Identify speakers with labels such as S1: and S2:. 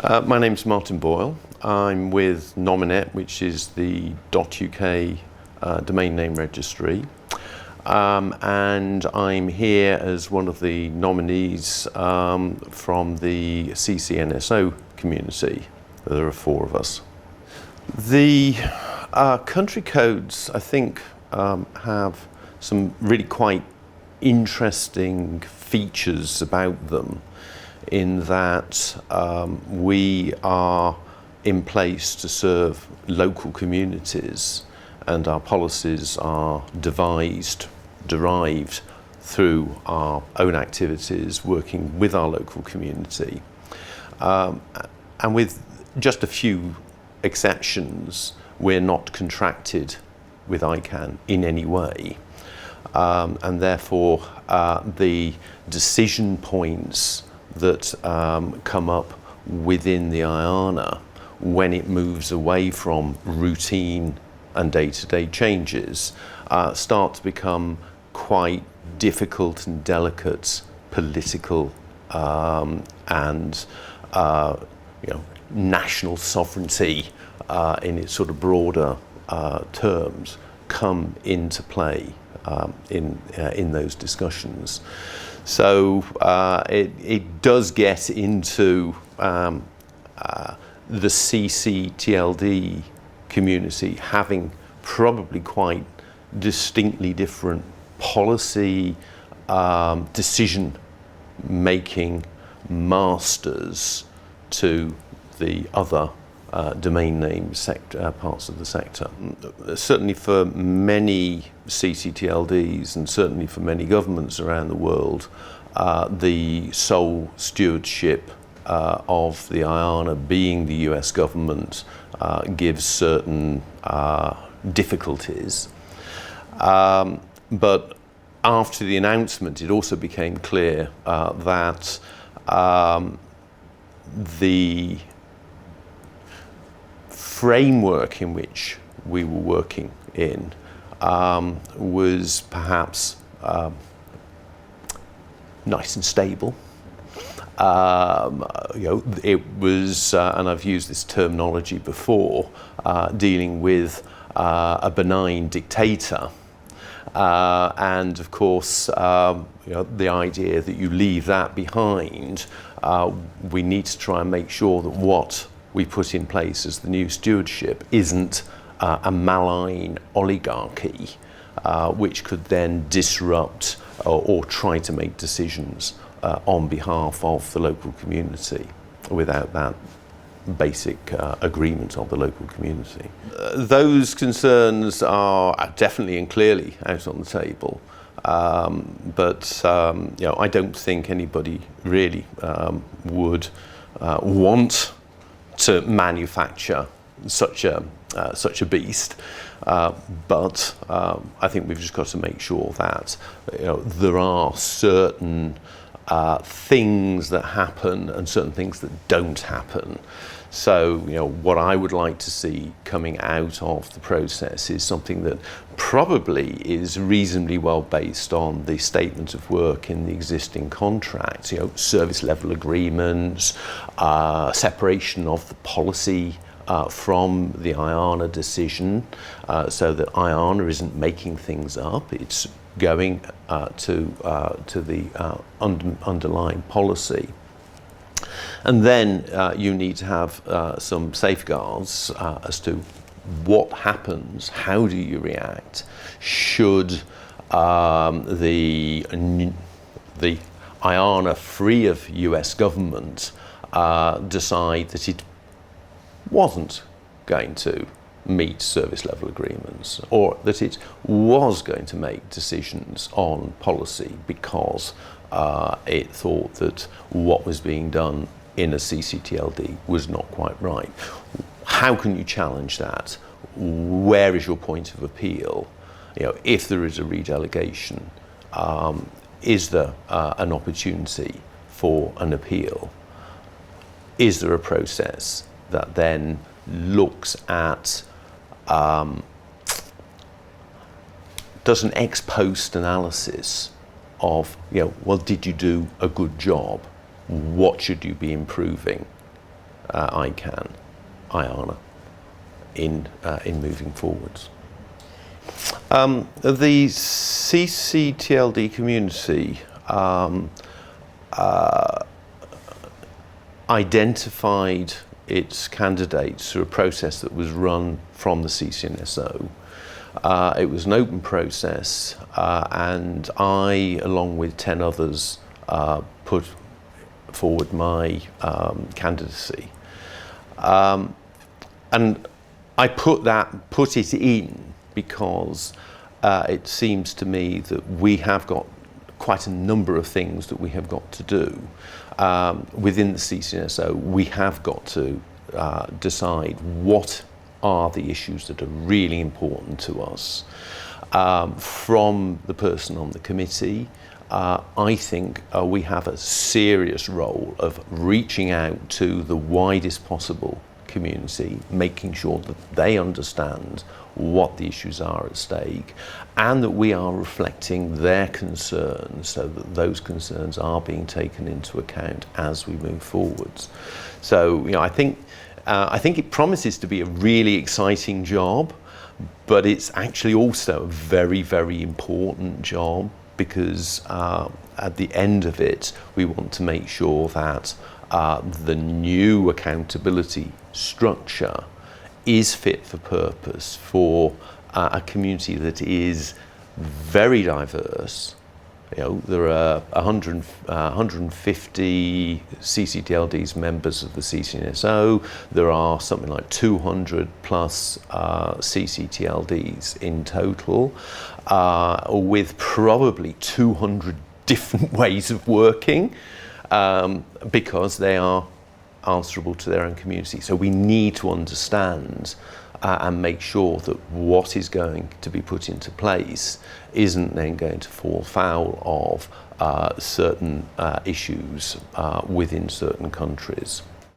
S1: My name's Martin Boyle. I'm with Nominet, which is the .uk domain name registry. And I'm here as one of the nominees from the ccNSO community. There are 4 of us. The country codes, I think, have some really quite interesting features about them, in that we are in place to serve local communities, and our policies are derived through our own activities working with our local community. And with just a few exceptions, we're not contracted with ICANN in any way. And therefore the decision points that come up within the IANA when it moves away from routine and day-to-day changes start to become quite difficult and delicate political and national sovereignty in its sort of broader terms come into play in those discussions. So it does get into the ccTLD community having probably quite distinctly different policy decision-making masters to the other domain name parts of the sector. Certainly for many ccTLDs and certainly for many governments around the world, the sole stewardship of the IANA being the US government gives certain difficulties. But after the announcement, it also became clear that the framework in which we were working in was perhaps nice and stable. It was, and I've used this terminology before, dealing with a benign dictator. And of course, the idea that you leave that behind, we need to try and make sure that what we put in place as the new stewardship isn't a malign oligarchy, which could then disrupt or try to make decisions on behalf of the local community without that basic agreement of the local community. Those concerns are definitely and clearly out on the table, but I don't think anybody really would want to manufacture such a beast, but I think we've just got to make sure that there are certain things that happen and certain things that don't happen. So, what I would like to see coming out of the process is something that probably is reasonably well based on the statement of work in the existing contracts, service level agreements, separation of the policy from the IANA decision, so that IANA isn't making things up, it's going to the underlying policy. And then you need to have some safeguards as to what happens, how do you react, should the IANA free of US government decide that it wasn't going to meet service level agreements, or that it was going to make decisions on policy because it thought that what was being done in a ccTLD was not quite right. How can you challenge that? Where is your point of appeal? If there is a redelegation, is there an opportunity for an appeal? Is there a process that then looks at does an ex post analysis of, well, did you do a good job? What should you be improving? IANA in moving forwards. The ccTLD community identified its candidates through a process that was run from the ccNSO. It was an open process, and I, along with 10 others, put forward my candidacy. And I put it in because it seems to me that we have got quite a number of things that we have got to do. Within the ccNSO, we have got to decide what are the issues that are really important to us. From the person on the committee, I think we have a serious role of reaching out to the widest possible community, making sure that they understand what the issues are at stake, and that we are reflecting their concerns so that those concerns are being taken into account as we move forwards. So, you know, I think it promises to be a really exciting job, but it's actually also a very, very important job, because at the end of it, we want to make sure that the new accountability structure is fit for purpose for a community that is very diverse. You know, there are 150 ccTLDs members of the ccNSO. There are something like 200 plus ccTLDs in total, with probably 200 different ways of working, because they are answerable to their own community. So we need to understand and make sure that what is going to be put into place isn't then going to fall foul of certain issues within certain countries.